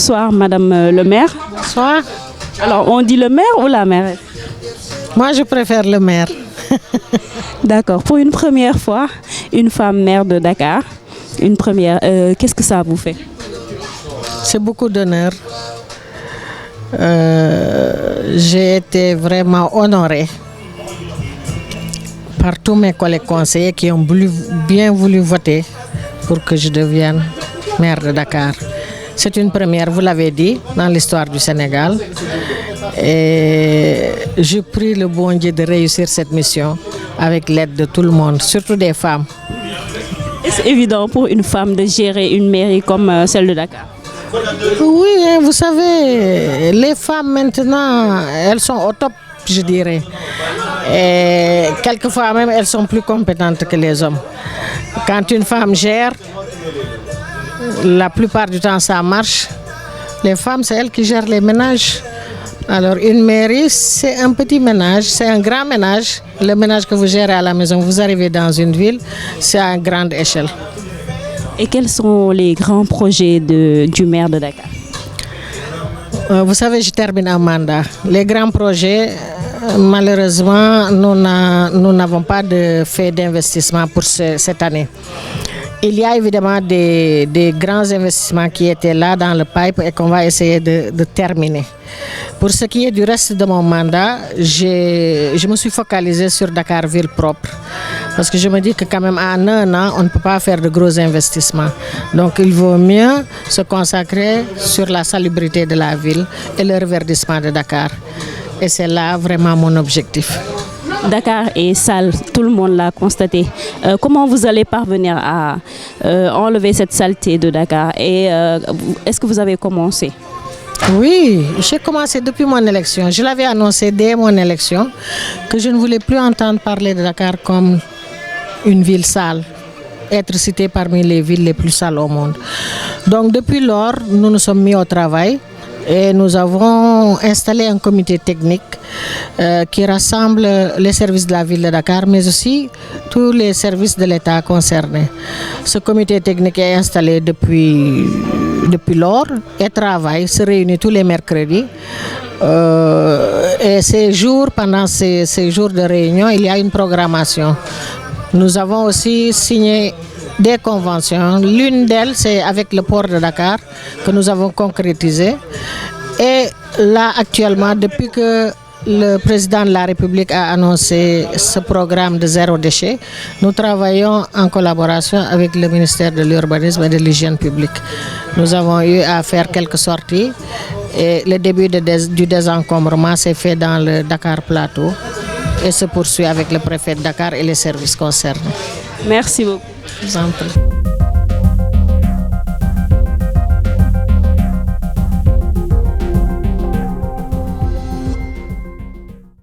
Bonsoir, Madame le maire. Bonsoir. Alors, on dit le maire ou la mairesse? Moi, je préfère le maire. D'accord. Pour une première fois, une femme maire de Dakar, une première, qu'est-ce que ça vous fait? C'est beaucoup d'honneur. J'ai été vraiment honorée par tous mes collègues conseillers qui ont bien voulu voter pour que je devienne maire de Dakar. C'est une première, vous l'avez dit, dans l'histoire du Sénégal. Et je prie le bon Dieu de réussir cette mission avec l'aide de tout le monde, surtout des femmes. Est-ce évident pour une femme de gérer une mairie comme celle de Dakar? Oui, vous savez, les femmes maintenant, elles sont au top, je dirais. Et quelquefois même, elles sont plus compétentes que les hommes. Quand une femme gère, la plupart du temps ça marche. Les femmes, c'est elles qui gèrent les ménages. Alors une mairie, c'est un petit ménage, c'est un grand ménage. Le ménage que vous gérez à la maison, vous arrivez dans une ville, c'est à grande échelle. Et quels sont les grands projets du maire de Dakar? Vous savez, je termine un mandat. Les grands projets, malheureusement, nous n'avons pas de fait d'investissement pour cette année. Il y a évidemment des grands investissements qui étaient là dans le pipe et qu'on va essayer de terminer. Pour ce qui est du reste de mon mandat, je me suis focalisée sur Dakar Ville propre. Parce que je me dis que quand même en un an, on ne peut pas faire de gros investissements. Donc il vaut mieux se consacrer sur la salubrité de la ville et le reverdissement de Dakar. Et c'est là vraiment mon objectif. Dakar est sale, tout le monde l'a constaté. Comment vous allez parvenir à enlever cette saleté de Dakar et est-ce que vous avez commencé? Oui, j'ai commencé depuis mon élection. Je l'avais annoncé dès mon élection que je ne voulais plus entendre parler de Dakar comme une ville sale, être citée parmi les villes les plus sales au monde. Donc depuis lors, nous nous sommes mis au travail. Et nous avons installé un comité technique qui rassemble les services de la ville de Dakar, mais aussi tous les services de l'État concernés. Ce comité technique est installé depuis lors et travaille, se réunit tous les mercredis. Et pendant ces jours de réunion, il y a une programmation. Nous avons aussi signé des conventions. L'une d'elles, c'est avec le port de Dakar que nous avons concrétisé. Et là, actuellement, depuis que le président de la République a annoncé ce programme de zéro déchet, nous travaillons en collaboration avec le ministère de l'Urbanisme et de l'Hygiène publique. Nous avons eu à faire quelques sorties et le début du désencombrement s'est fait dans le Dakar Plateau et se poursuit avec le préfet de Dakar et les services concernés. Merci beaucoup. Je vous en prie.